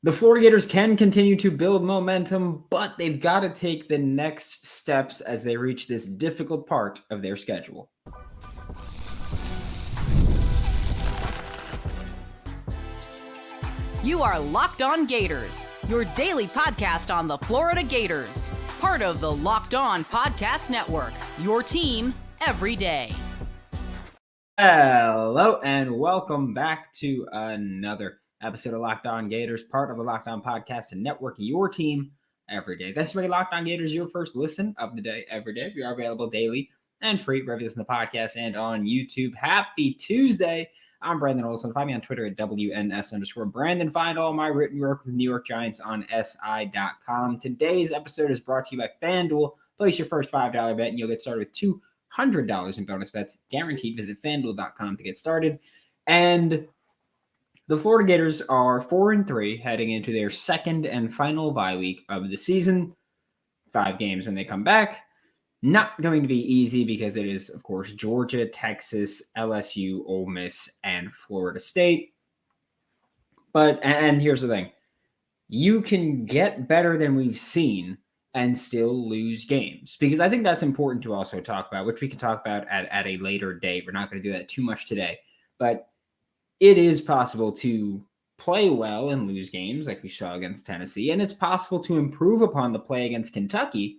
The Florida Gators can continue to build momentum, but they've got to take the next steps as they reach this difficult part of their schedule. You are Locked On Gators, your daily podcast on the Florida Gators. Part of the Locked On Podcast Network, your team every day. Hello, and welcome back to another episode of Locked On Gators, part of the Locked On Podcast Network, your team every day. Thanks for making Locked On Gators your first listen of the day every day. We are available daily and free wherever you listen to the podcast and on YouTube. Happy Tuesday. I'm Brandon Olsen. Find me on Twitter at WNS_Brandon. Find all my written work with the New York Giants on SI.com. Today's episode is brought to you by FanDuel. Place your first $5 bet and you'll get started with $200 in bonus bets guaranteed. Visit FanDuel.com to get started. And the Florida Gators are 4-3 heading into their second and final bye week of the season. 5 games when they come back. Not going to be easy because it is, of course, Georgia, Texas, LSU, Ole Miss, and Florida State. And here's the thing. You can get better than we've seen and still lose games. Because I think that's important to also talk about, which we can talk about at a later date. We're not going to do that too much today. But it is possible to play well and lose games like we saw against Tennessee. And it's possible to improve upon the play against Kentucky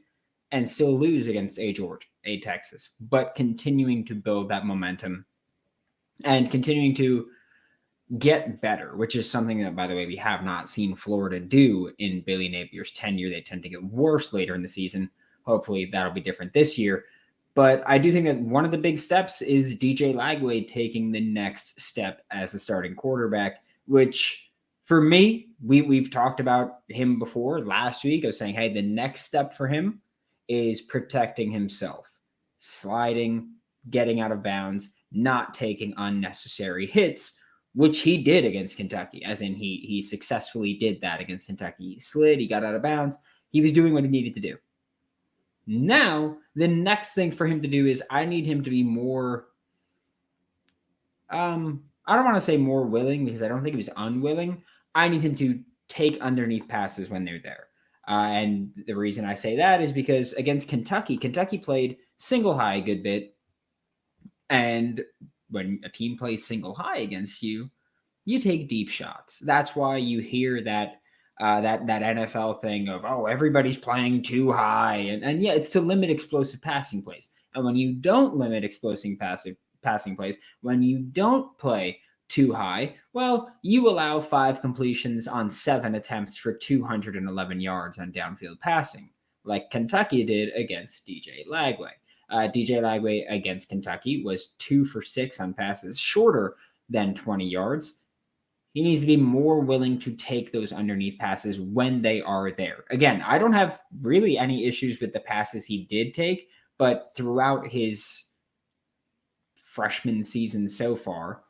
and still lose against Georgia, Texas, but continuing to build that momentum and continuing to get better, which is something that, by the way, we have not seen Florida do in Billy Napier's tenure. They tend to get worse later in the season. Hopefully that'll be different this year. But I do think that one of the big steps is DJ Lagway taking the next step as a starting quarterback, which for me, we've talked about him before last week. I was saying, hey, the next step for him is protecting himself, sliding, getting out of bounds, not taking unnecessary hits, which he did against Kentucky, as in he successfully did that against Kentucky. He slid, he got out of bounds. He was doing what he needed to do. Now, the next thing for him to do is I need him to be more, I don't want to say more willing because I don't think he was unwilling. I need him to take underneath passes when they're there. And the reason I say that is because against Kentucky played single high a good bit. And when a team plays single high against you, you take deep shots. That's why you hear that that NFL thing of, oh, everybody's playing too high. And yeah, it's to limit explosive passing plays. And when you don't limit explosive passing plays, when you don't play too high, well, you allow 5 completions on 7 attempts for 211 yards on downfield passing, like Kentucky did against DJ Lagway. DJ Lagway against Kentucky was 2 for 6 on passes shorter than 20 yards. He needs to be more willing to take those underneath passes when they are there. Again, I don't have really any issues with the passes he did take, but throughout his freshman season so far,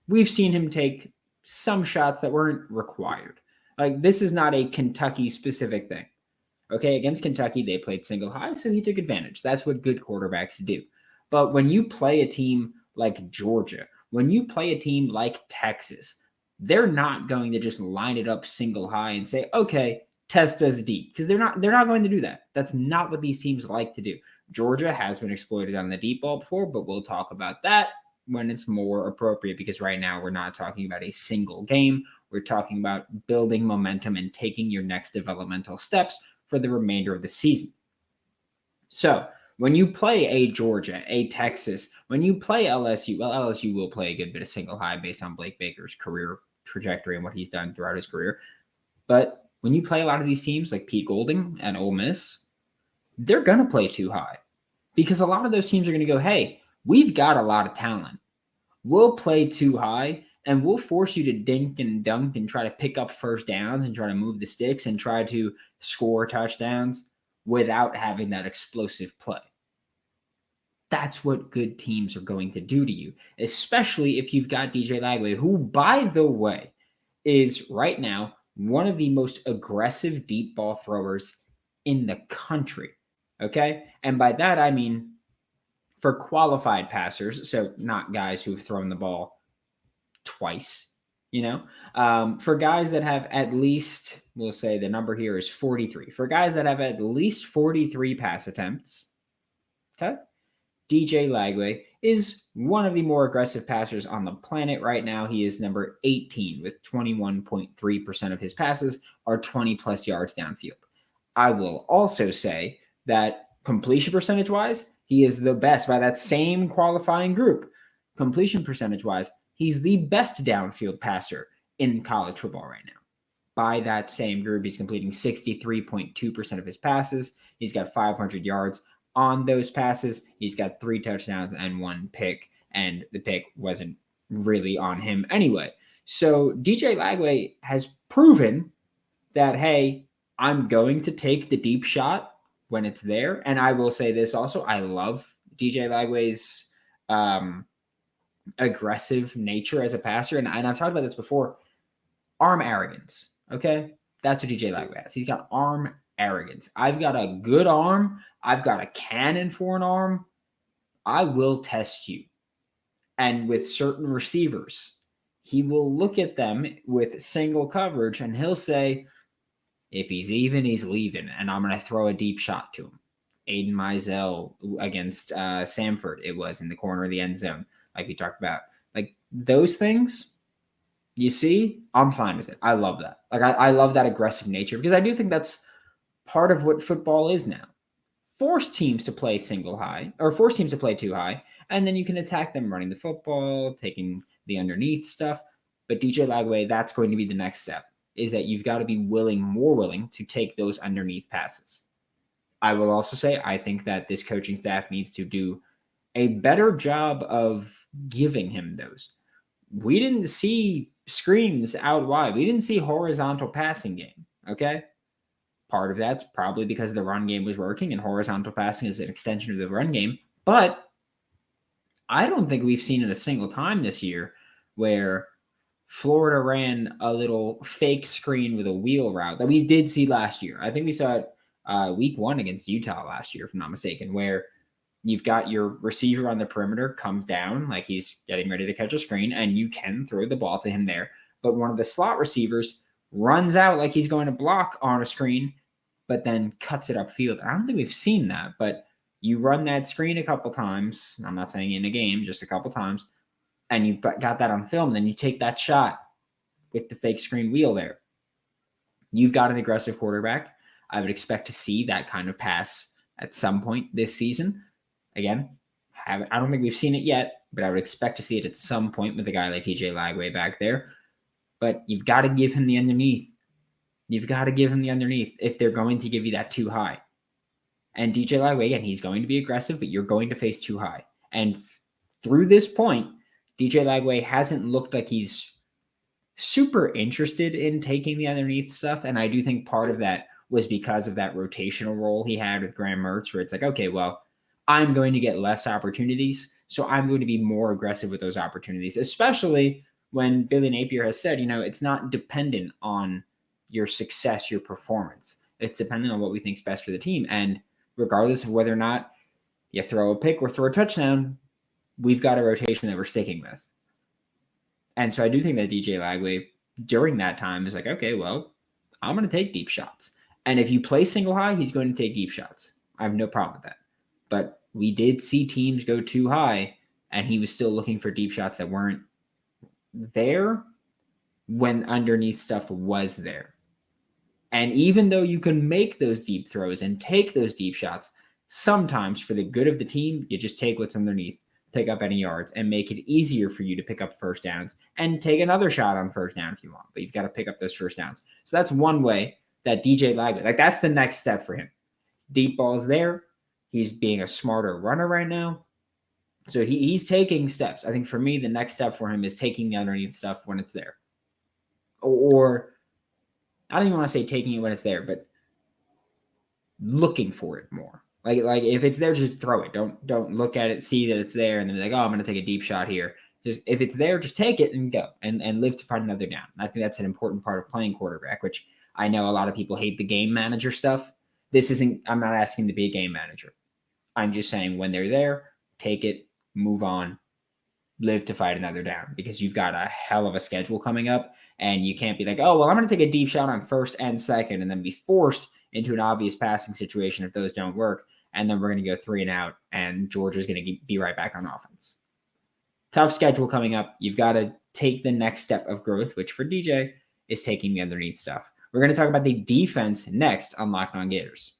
we've seen him take some shots that weren't required. Like, this is not a Kentucky-specific thing. Okay, against Kentucky, they played single high, so he took advantage. That's what good quarterbacks do. But when you play a team like Georgia, when you play a team like Texas, they're not going to just line it up single high and say, okay, test us deep, because they're not going to do that. That's not what these teams like to do. Georgia has been exploited on the deep ball before, but we'll talk about that when it's more appropriate, because right now we're not talking about a single game. We're talking about building momentum and taking your next developmental steps for the remainder of the season. So when you play a Georgia, a Texas, when you play LSU, well, LSU will play a good bit of single high based on Blake Baker's career trajectory and what he's done throughout his career. But when you play a lot of these teams like Pete Golding and Ole Miss, they're going to play too high, because a lot of those teams are going to go, hey, we've got a lot of talent. We'll play too high, and we'll force you to dink and dunk and try to pick up first downs and try to move the sticks and try to score touchdowns without having that explosive play. That's what good teams are going to do to you, especially if you've got DJ Lagway, who, by the way, is right now one of the most aggressive deep ball throwers in the country. Okay? And by that, I mean for qualified passers, so not guys who've thrown the ball twice For guys that have at least, we'll say the number here is 43. For guys that have at least 43 pass attempts, okay, DJ Lagway is one of the more aggressive passers on the planet right now. He is number 18 with 21.3% of his passes are 20 plus yards downfield. I will also say that completion percentage wise, he is the best by that same qualifying group. Completion percentage wise, he's the best downfield passer in college football right now. By that same group, he's completing 63.2% of his passes. He's got 500 yards on those passes. He's got 3 touchdowns and 1 pick, and the pick wasn't really on him anyway. So DJ Lagway has proven that, hey, I'm going to take the deep shot when it's there. And I will say this also, I love DJ Lagway's aggressive nature as a passer. And I've talked about this before. Arm arrogance, okay? That's what DJ Lagway has. He's got arm arrogance. I've got a good arm. I've got a cannon for an arm. I will test you. And with certain receivers, he will look at them with single coverage and he'll say, if he's even, he's leaving, and I'm going to throw a deep shot to him. Aiden Mizell against Samford, it was in the corner of the end zone, like we talked about. Like those things, you see, I'm fine with it. I love that. Like I love that aggressive nature because I do think that's part of what football is now. Force teams to play single high or force teams to play too high, and then you can attack them running the football, taking the underneath stuff. But DJ Lagway, that's going to be the next step. Is that you've got to be more willing to take those underneath passes. I will also say, I think that this coaching staff needs to do a better job of giving him those. We didn't see screens out wide. We didn't see horizontal passing game, okay? Part of that's probably because the run game was working and horizontal passing is an extension of the run game. But I don't think we've seen it a single time this year where Florida ran a little fake screen with a wheel route that we did see last year. I think we saw it week 1 against Utah last year, if I'm not mistaken, where you've got your receiver on the perimeter come down like he's getting ready to catch a screen, and you can throw the ball to him there. But one of the slot receivers runs out like he's going to block on a screen, but then cuts it upfield. I don't think we've seen that, but you run that screen a couple times. I'm not saying in a game, just a couple times. And you've got that on film, then you take that shot with the fake screen wheel there. You've got an aggressive quarterback. I would expect to see that kind of pass at some point this season. Again, I don't think we've seen it yet, but I would expect to see it at some point with a guy like DJ Lagway back there. But you've got to give him the underneath. You've got to give him the underneath if they're going to give you that too high. And DJ Lagway, again, he's going to be aggressive, but you're going to face too high. And through this point, DJ Lagway hasn't looked like he's super interested in taking the underneath stuff. And I do think part of that was because of that rotational role he had with Graham Mertz, where it's like, okay, well, I'm going to get less opportunities, so I'm going to be more aggressive with those opportunities, especially when Billy Napier has said, it's not dependent on your success, your performance. It's dependent on what we think is best for the team. And regardless of whether or not you throw a pick or throw a touchdown, we've got a rotation that we're sticking with. And so I do think that DJ Lagway during that time is like, okay, well, I'm going to take deep shots. And if you play single high, he's going to take deep shots. I have no problem with that. But we did see teams go too high, and he was still looking for deep shots that weren't there when underneath stuff was there. And even though you can make those deep throws and take those deep shots, sometimes for the good of the team, you just take what's underneath, pick up any yards, and make it easier for you to pick up first downs and take another shot on first down if you want. But you've got to pick up those first downs. So that's one way that DJ Lagway, that's the next step for him. Deep balls there. He's being a smarter runner right now. So he's taking steps. I think for me, the next step for him is taking the underneath stuff when it's there. Or I don't even want to say taking it when it's there, but looking for it more. Like if it's there, just throw it. Don't look at it, see that it's there, and then be like, oh, I'm going to take a deep shot here. Just if it's there, just take it and go and live to find another down. I think that's an important part of playing quarterback, which I know a lot of people hate the game manager stuff. I'm not asking to be a game manager. I'm just saying when they're there, take it, move on, live to fight another down because you've got a hell of a schedule coming up. And you can't be like, oh, well, I'm going to take a deep shot on first and second and then be forced into an obvious passing situation if those don't work. And then we're going to go 3 and out, and Georgia's going to be right back on offense. Tough schedule coming up. You've got to take the next step of growth, which for DJ is taking the underneath stuff. We're going to talk about the defense next on Locked On Gators.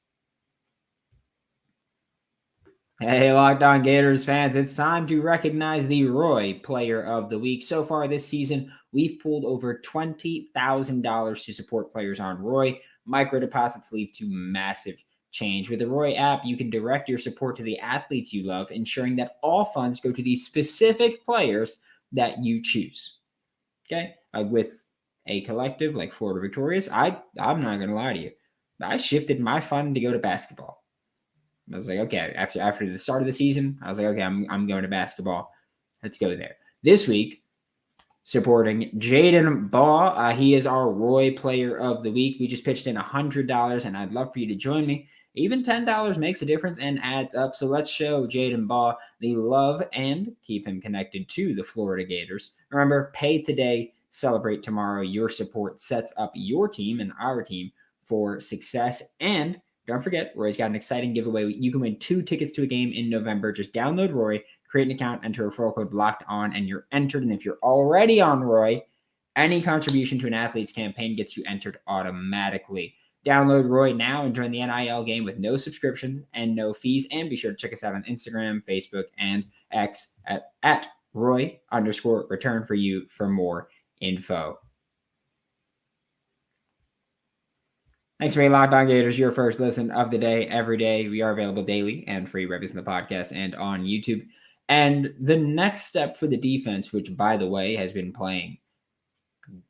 Hey, Locked On Gators fans, it's time to recognize the Roy Player of the Week. So far this season, we've pulled over $20,000 to support players on Roy. Micro deposits lead to massive change. With the Roy app, you can direct your support to the athletes you love, ensuring that all funds go to the specific players that you choose. Okay? With a collective like Florida Victorious, I'm not going to lie to you. I shifted my fund to go to basketball. I was like, okay, after the start of the season, I was like, okay, I'm going to basketball. Let's go there. This week, supporting Jaden Baugh. He is our Roy Player of the Week. We just pitched in $100, and I'd love for you to join me. Even $10 makes a difference and adds up. So let's show Jaden Baugh the love and keep him connected to the Florida Gators. Remember, pay today, celebrate tomorrow. Your support sets up your team and our team for success. And don't forget, Roy's got an exciting giveaway. You can win 2 tickets to a game in November. Just download Roy, create an account, enter referral code Locked On, and you're entered. And if you're already on Roy, any contribution to an athlete's campaign gets you entered automatically. Download Roy now and join the NIL game with no subscription and no fees. And be sure to check us out on Instagram, Facebook, and X at Roy_return for you for more info. Thanks for being Locked On Gators, your first listen of the day, every day. We are available daily and free wherever in the podcast and on YouTube. And the next step for the defense, which, by the way, has been playing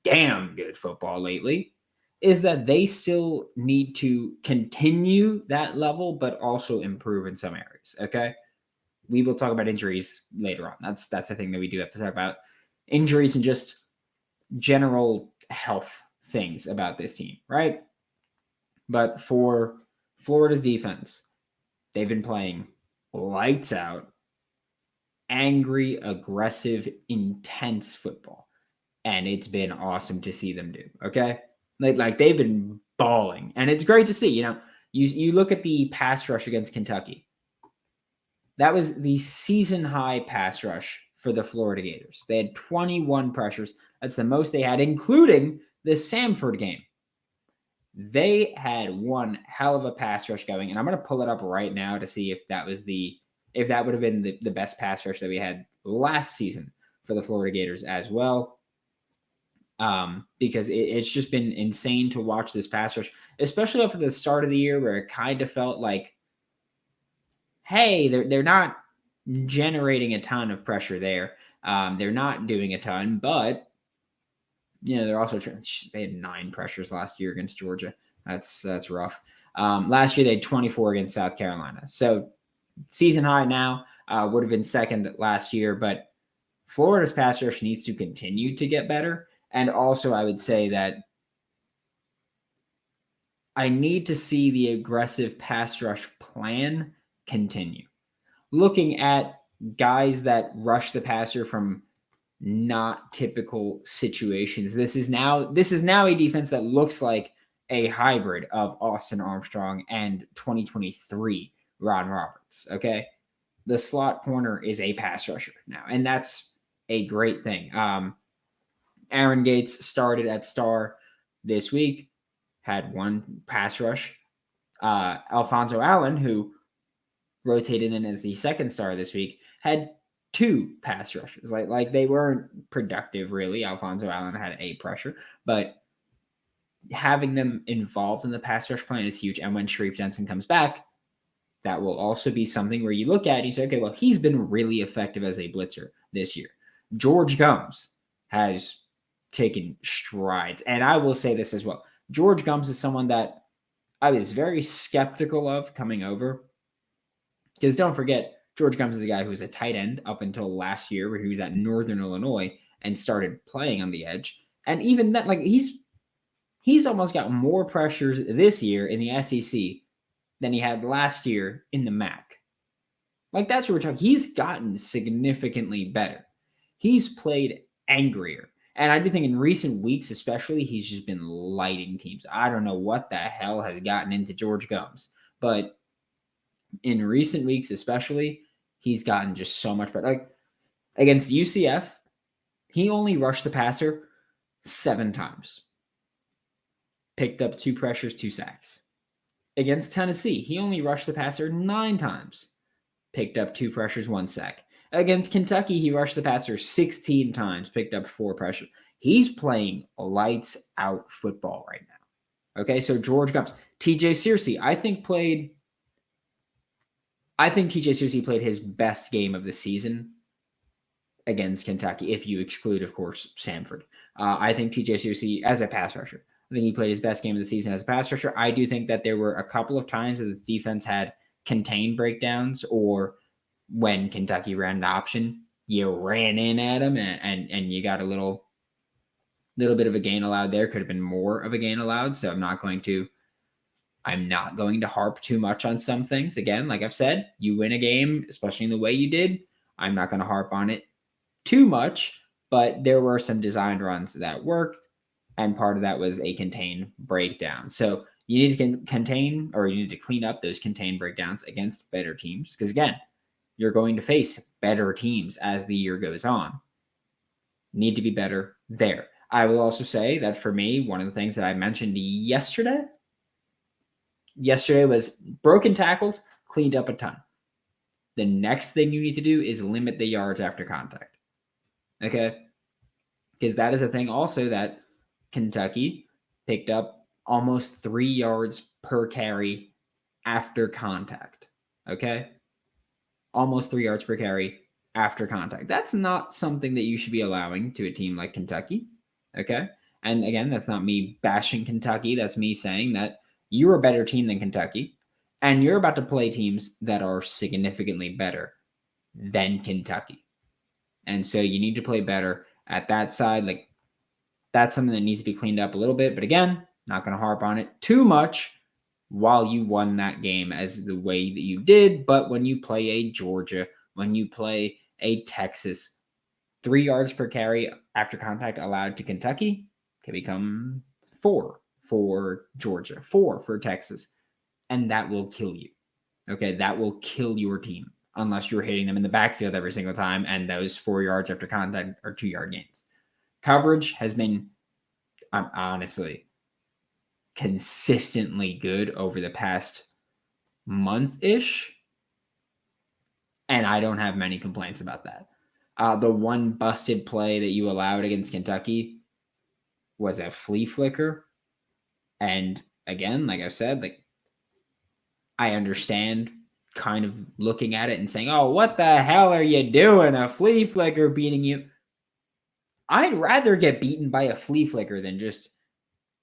damn good football lately, is that they still need to continue that level, but also improve in some areas, okay? We will talk about injuries later on. That's a thing that we do have to talk about. Injuries and just general health things about this team, right? But for Florida's defense, they've been playing lights out, angry, aggressive, intense football. And it's been awesome to see them do, okay? Like they've been balling. And it's great to see. You look at the pass rush against Kentucky. That was the season high pass rush for the Florida Gators. They had 21 pressures. That's the most they had, including the Samford game. They had one hell of a pass rush going, and I'm going to pull it up right now to see if that would have been the best pass rush that we had last season for the Florida Gators as well. Because it's just been insane to watch this pass rush, especially after the start of the year where it kind of felt like, hey, they're not generating a ton of pressure there. They're not doing a ton, but they're also they had 9 pressures last year against Georgia. That's rough. Last year they had 24 against South Carolina. So season high now, would have been second last year, but Florida's pass rush needs to continue to get better. And also I would say that I need to see the aggressive pass rush plan continue. Looking at guys that rush the passer from not typical situations. This is now a defense that looks like a hybrid of Austin Armstrong and 2023 Ron Roberts. Okay. The slot corner is a pass rusher now, and that's a great thing. Aaron Gates started at star this week, had 1 pass rush. Alfonso Allen, who rotated in as the second star this week, had 2 pass rushes. Like they weren't productive, really. Alfonso Allen had a pressure, but having them involved in the pass rush plan is huge. And when Sharif Jensen comes back, that will also be something where you look at it and you say, okay, well, he's been really effective as a blitzer this year. George Gumbs has taken strides. And I will say this as well. George Gumbs is someone that I was very skeptical of coming over. Because don't forget, George Gumbs is a guy who was a tight end up until last year, where he was at Northern Illinois and started playing on the edge. And even that, he's almost got more pressures this year in the SEC than he had last year in the MAC. That's what we're talking. He's gotten significantly better. He's played angrier. And I do think in recent weeks, especially, he's just been lighting teams. I don't know what the hell has gotten into George Gomes, but in recent weeks, especially, he's gotten just so much better. Like against UCF, he only rushed the passer 7 times, picked up 2 pressures, 2 sacks. Against Tennessee, he only rushed the passer 9 times, picked up 2 pressures, 1 sack. Against Kentucky, he rushed the passer 16 times, picked up 4 pressures. He's playing lights out football right now. Okay, so George Gomes. TJ Searcy, I think TJ Searcy played his best game of the season against Kentucky, if you exclude, of course, Samford. I think TJ Searcy, as a pass rusher, I think he played his best game of the season as a pass rusher. I do think that there were a couple of times that this defense had contained breakdowns, or when Kentucky ran the option, you ran in at them and you got a little bit of a gain allowed there. Could have been more of a gain allowed. So I'm not going to harp too much on some things. Again, like I've said, you win a game, especially in the way you did. I'm not going to harp on it too much, but there were some designed runs that worked, and part of that was a contained breakdown. So you need to contain, or you need to clean up those contained breakdowns against better teams, because again, you're going to face better teams as the year goes on. Need to be better there. I will also say that for me, one of the things that I mentioned yesterday was broken tackles, cleaned up a ton. The next thing you need to do is limit the yards after contact. Okay? Because that is a thing also that Kentucky picked up almost 3 yards per carry after contact. Okay? Almost 3 yards per carry after contact. That's not something that you should be allowing to a team like Kentucky. Okay? And again, that's not me bashing Kentucky. That's me saying that you're a better team than Kentucky, and you're about to play teams that are significantly better than Kentucky. And so you need to play better at that side. Like, that's something that needs to be cleaned up a little bit. But again, not going to harp on it too much while you won that game as the way that you did. But when you play a Georgia, when you play a Texas, 3 yards per carry after contact allowed to Kentucky can become 4 for Georgia, 4 for Texas. And that will kill you. Okay, that will kill your team unless you're hitting them in the backfield every single time, and those 4 yards after contact are 2-yard gains. Coverage has been, honestly, consistently good over the past month-ish, and I don't have many complaints about that. The one busted play that you allowed against Kentucky was a flea flicker, and again, like I said, like, I understand kind of looking at it and saying, oh, what the hell are you doing? A flea flicker beating you. I'd rather get beaten by a flea flicker than just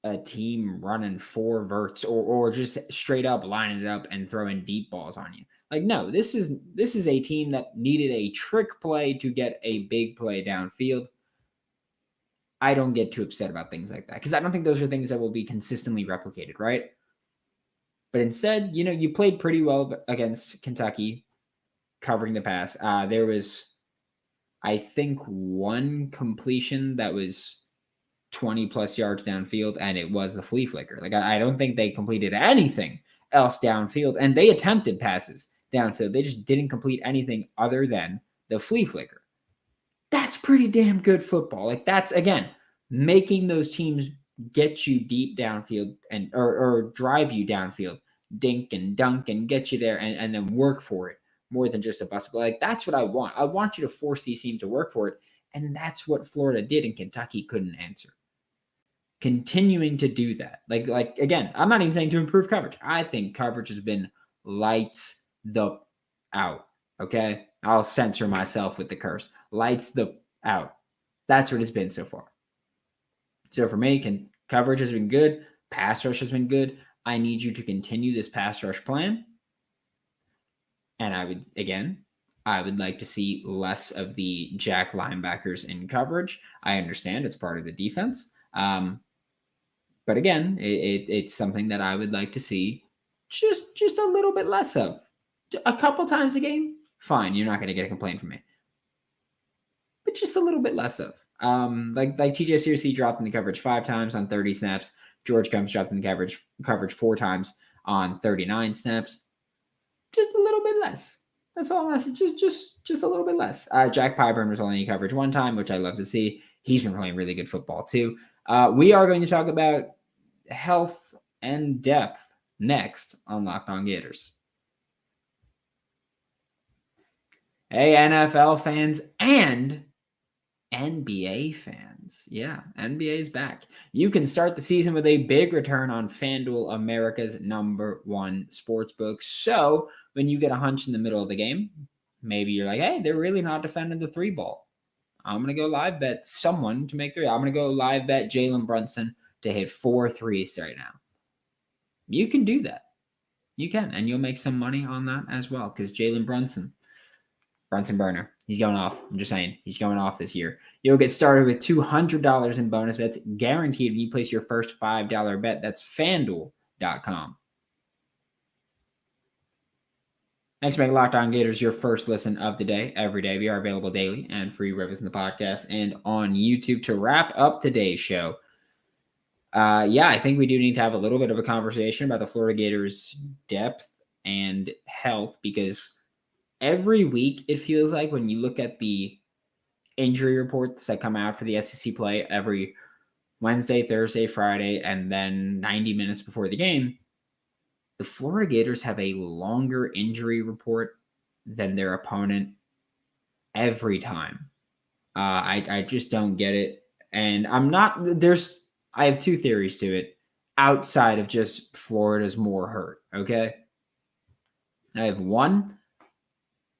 a team running 4 verts or just straight up lining it up and throwing deep balls on you. Like, no, this is a team that needed a trick play to get a big play downfield. I don't get too upset about things like that because I don't think those are things that will be consistently replicated, right? But instead, you played pretty well against Kentucky, covering the pass. There was, I think, one completion that was 20 plus yards downfield, and it was the flea flicker. Like, I don't think they completed anything else downfield, and they attempted passes downfield. They just didn't complete anything other than the flea flicker. That's pretty damn good football. Like, that's, again, making those teams get you deep downfield and or drive you downfield, dink and dunk and get you there and then work for it more than just a bust. But like, that's what I want. I want you to force these teams to work for it. And that's what Florida did, and Kentucky couldn't answer. Continuing to do that. Like again, I'm not even saying to improve coverage. I think coverage has been lights the out. Okay? I'll censor myself with the curse. Lights the out. That's what it's been so far. So for me, coverage has been good. Pass rush has been good. I need you to continue this pass rush plan. And I would like to see less of the jack linebackers in coverage. I understand it's part of the defense. But again, it's something that I would like to see just a little bit less of. A couple times a game, fine. You're not going to get a complaint from me. but just a little bit less of. Like TJ Searcy dropped in the coverage 5 times on 30 snaps. George Combs dropped in the coverage 4 times on 39 snaps. Just a little bit less. That's all I'm asking. Just a little bit less. Jack Pyburn was only in coverage 1 time, which I love to see. He's been playing really good football too. We are going to talk about health and depth next on Locked On Gators. Hey, NFL fans and NBA fans. Yeah, NBA is back. You can start the season with a big return on FanDuel, America's #1 sportsbook. So when you get a hunch in the middle of the game, maybe you're like, hey, they're really not defending the 3 ball. I'm going to go live bet someone to make 3. I'm going to go live bet Jalen Brunson to hit 4 threes right now. You can do that. You can, and you'll make some money on that as well because Jalen Brunson burner. He's going off. I'm just saying. He's going off this year. You'll get started with $200 in bonus bets guaranteed if you place your first $5 bet. That's FanDuel.com. Thanks for making Locked On Gators your first listen of the day. Every day we are available daily and free wherever in the podcast and on YouTube. To wrap up today's show, I think we do need to have a little bit of a conversation about the Florida Gators' depth and health because every week, it feels like when you look at the injury reports that come out for the SEC play every Wednesday, Thursday, Friday, and then 90 minutes before the game, the Florida Gators have a longer injury report than their opponent every time. I just don't get it. And I have 2 theories to it outside of just Florida's more hurt, okay? I have one.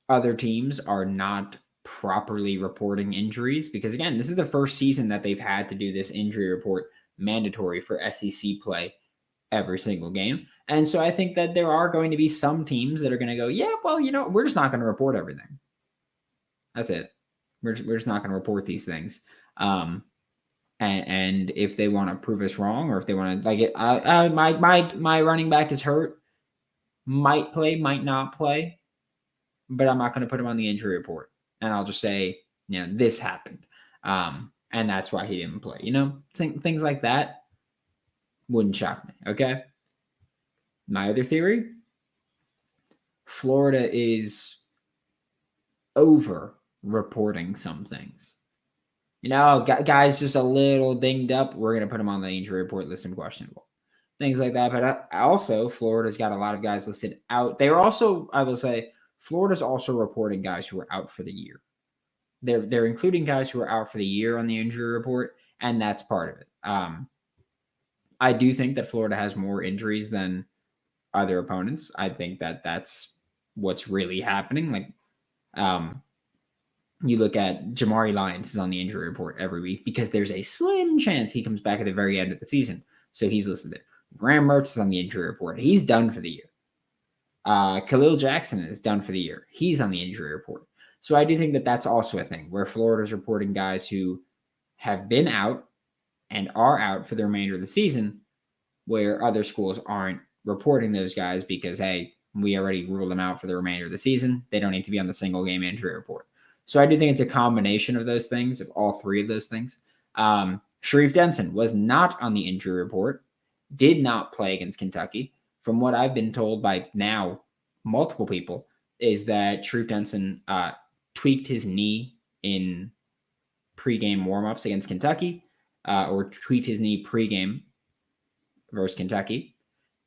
Other teams are not properly reporting injuries because, again, this is the first season that they've had to do this injury report mandatory for SEC play every single game. And so I think that there are going to be some teams that are going to go, yeah, well, we're just not going to report everything. That's it. We're just not going to report these things. And if they want to prove us wrong or if they want to, my running back is hurt, might play, might not play, but I'm not going to put him on the injury report. And I'll just say, this happened. And that's why he didn't play. Things like that wouldn't shock me, okay? My other theory, Florida is over-reporting some things. Guys just a little dinged up, we're going to put him on the injury report, list him questionable. Things like that. But also, Florida's got a lot of guys listed out. They are also, I will say, Florida's also reporting guys who are out for the year. They're including guys who are out for the year on the injury report, and that's part of it. I do think that Florida has more injuries than other opponents. I think that that's what's really happening. You look at Jamari Lyons is on the injury report every week because there's a slim chance he comes back at the very end of the season. So he's listed there. Graham Mertz is on the injury report. He's done for the year. Khalil Jackson is done for the year. He's on the injury report. So I do think that that's also a thing where Florida's reporting guys who have been out and are out for the remainder of the season, where other schools aren't reporting those guys because, hey, we already ruled them out for the remainder of the season. They don't need to be on the single game injury report. So I do think it's a combination of those things, of all 3 of those things. Sharif Denson was not on the injury report, did not play against Kentucky. From what I've been told by now multiple people, is that Sharif Denson tweaked his knee in pregame warmups against Kentucky, or tweaked his knee pregame versus Kentucky.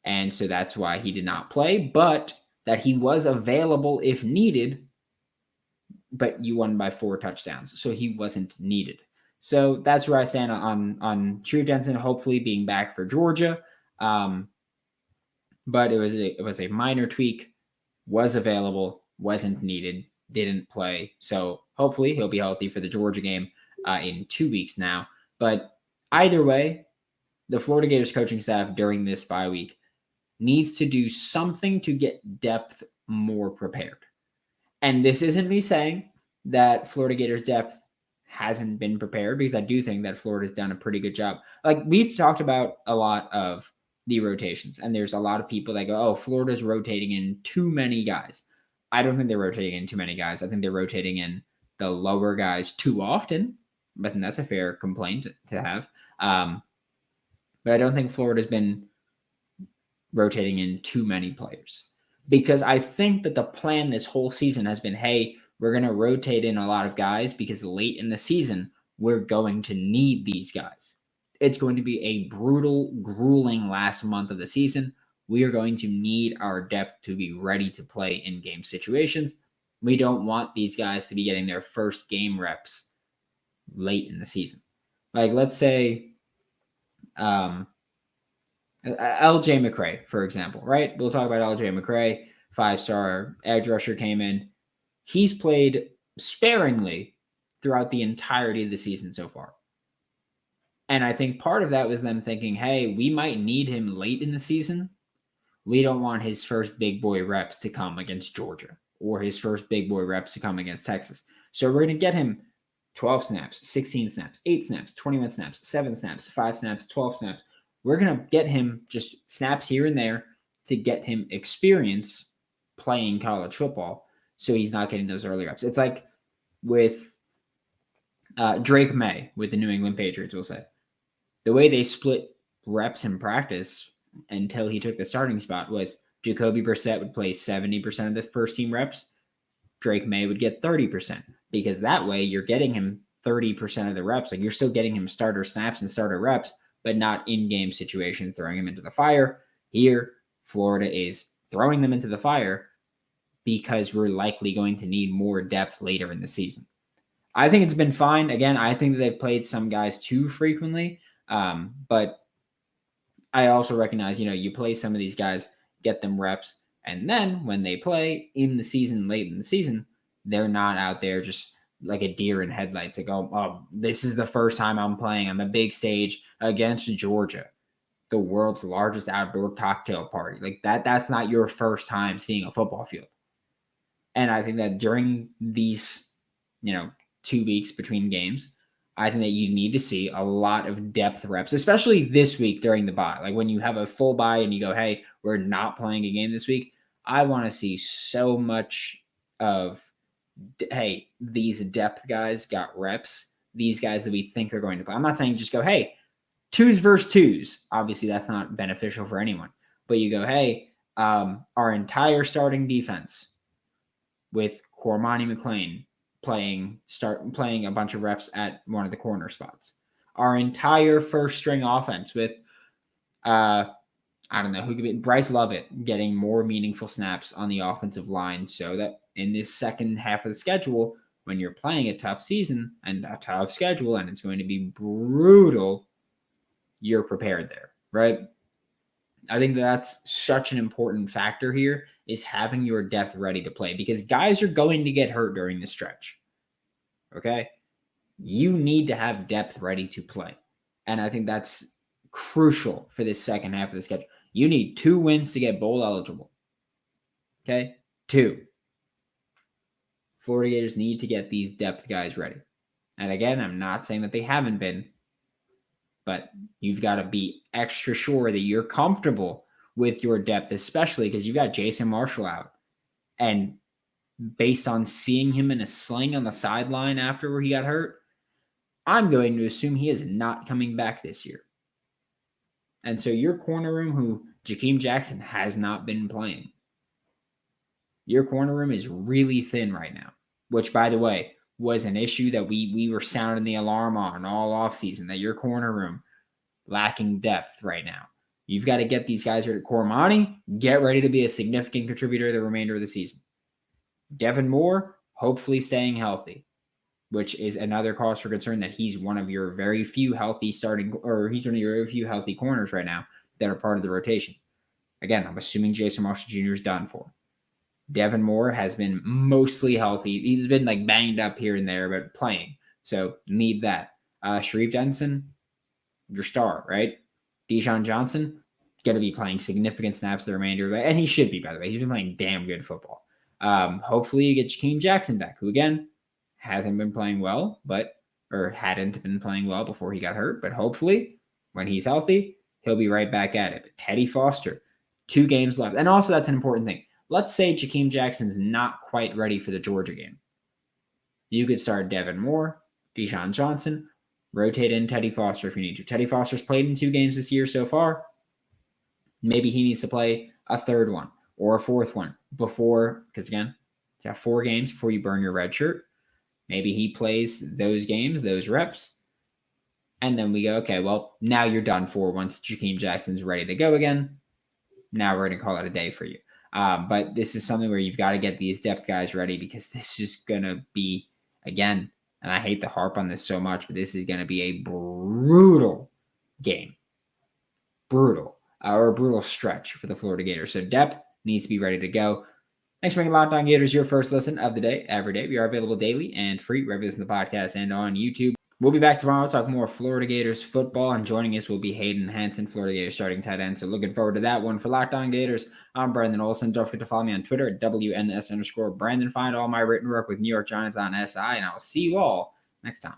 And so that's why he did not play, but that he was available if needed, but you won by 4 touchdowns. So he wasn't needed. So that's where I stand on Sharif Denson, hopefully being back for Georgia. But it was a minor tweak, was available, wasn't needed, didn't play. So hopefully he'll be healthy for the Georgia game in 2 weeks now. But either way, the Florida Gators coaching staff during this bye week needs to do something to get depth more prepared. And this isn't me saying that Florida Gators depth hasn't been prepared, because I do think that Florida's done a pretty good job. We've talked about a lot of the rotations, and there's a lot of people that go, oh, Florida's rotating in too many guys. I don't think they're rotating in too many guys. I think they're rotating in the lower guys too often. I think that's a fair complaint to have. But I don't think Florida's been rotating in too many players, because I think that the plan this whole season has been, hey, we're going to rotate in a lot of guys because late in the season, we're going to need these guys. It's going to be a brutal, grueling last month of the season. We are going to need our depth to be ready to play in game situations. We don't want these guys to be getting their first game reps late in the season. Like, let's say LJ McCray, for example, right? We'll talk about LJ McCray, 5-star edge rusher, came in. He's played sparingly throughout the entirety of the season so far. And I think part of that was them thinking, hey, we might need him late in the season. We don't want his first big boy reps to come against Georgia or his first big boy reps to come against Texas. So we're going to get him 12 snaps, 16 snaps, 8 snaps, 21 snaps, 7 snaps, 5 snaps, 12 snaps. We're going to get him just snaps here and there to get him experience playing college football, so he's not getting those early reps. It's like with Drake May with the New England Patriots, we'll say. The way they split reps in practice until he took the starting spot was Jacoby Brissett would play 70% of the first team reps. Drake May would get 30%, because that way you're getting him 30% of the reps. Like, you're still getting him starter snaps and starter reps, but not in-game situations throwing him into the fire. Here, Florida is throwing them into the fire because we're likely going to need more depth later in the season. I think it's been fine. Again, I think that they've played some guys too frequently, but I also recognize, you play some of these guys, get them reps, and then when they play in the season, late in the season, they're not out there just like a deer in headlights. Like, oh, this is the first time I'm playing on the big stage against Georgia, the world's largest outdoor cocktail party. Like that's not your first time seeing a football field. And I think that during these, 2 weeks between games, I think that you need to see a lot of depth reps, especially this week during the bye. Like, when you have a full bye and you go, hey, we're not playing a game this week, I want to see so much of, hey, these depth guys got reps, these guys that we think are going to play. I'm not saying just go, hey, 2s versus 2s. Obviously, that's not beneficial for anyone. But you go, hey, our entire starting defense with Cormani McClain playing a bunch of reps at one of the corner spots. Our entire first string offense with, I don't know, who could be Bryce Lovett getting more meaningful snaps on the offensive line, so that in this second half of the schedule, when you're playing a tough season and a tough schedule and it's going to be brutal, you're prepared there, right? I think that's such an important factor here, is having your depth ready to play, because guys are going to get hurt during the stretch. Okay? You need to have depth ready to play. And I think that's crucial for this second half of the schedule. You need 2 wins to get bowl eligible. Okay? 2. Florida Gators need to get these depth guys ready. And again, I'm not saying that they haven't been, but you've got to be extra sure that you're comfortable with your depth, especially because you've got Jason Marshall out. And based on seeing him in a sling on the sideline after where he got hurt, I'm going to assume he is not coming back this year. And so your corner room, who Jakeem Jackson has not been playing, your corner room is really thin right now, which, by the way, was an issue that we were sounding the alarm on all offseason, that your corner room lacking depth right now. You've got to get these guys ready. Cormani, get ready to be a significant contributor the remainder of the season. Devin Moore, hopefully staying healthy, which is another cause for concern, that he's one of your very few healthy he's one of your very few healthy corners right now that are part of the rotation. Again, I'm assuming Jason Marshall Jr. is done for. Devin Moore has been mostly healthy. He's been like banged up here and there, but playing. So need that. Sharif Denson, your star, right? Deshaun Johnson, going to be playing significant snaps the remainder of it. And he should be, by the way. He's been playing damn good football. Hopefully you get Jakeem Jackson back, who again hasn't been playing well, or hadn't been playing well before he got hurt. But hopefully when he's healthy, he'll be right back at it. But Teddy Foster, 2 games left. And also that's an important thing. Let's say Jakeem Jackson's not quite ready for the Georgia game. You could start Devin Moore, Deshaun Johnson, rotate in Teddy Foster if you need to. Teddy Foster's played in 2 games this year so far. Maybe he needs to play a third one or a fourth one before, because again, you have 4 games before you burn your red shirt. Maybe he plays those games, those reps, and then we go, okay, well, now you're done for once Jakeem Jackson's ready to go again. Now we're going to call it a day for you. But this is something where you've got to get these depth guys ready, because this is going to be, again, and I hate to harp on this so much, but this is going to be a brutal game. Brutal. Or a brutal stretch for the Florida Gators. So depth needs to be ready to go. Thanks for making Locked On Gators your first listen of the day, every day. We are available daily and free wherever you listen to the podcast and on YouTube. We'll be back tomorrow to talk more Florida Gators football, and joining us will be Hayden Hansen, Florida Gators starting tight end. So looking forward to that one. For Locked On Gators, I'm Brandon Olsen. Don't forget to follow me on Twitter at WNS_Brandon. Find all my written work with New York Giants on SI, and I'll see you all next time.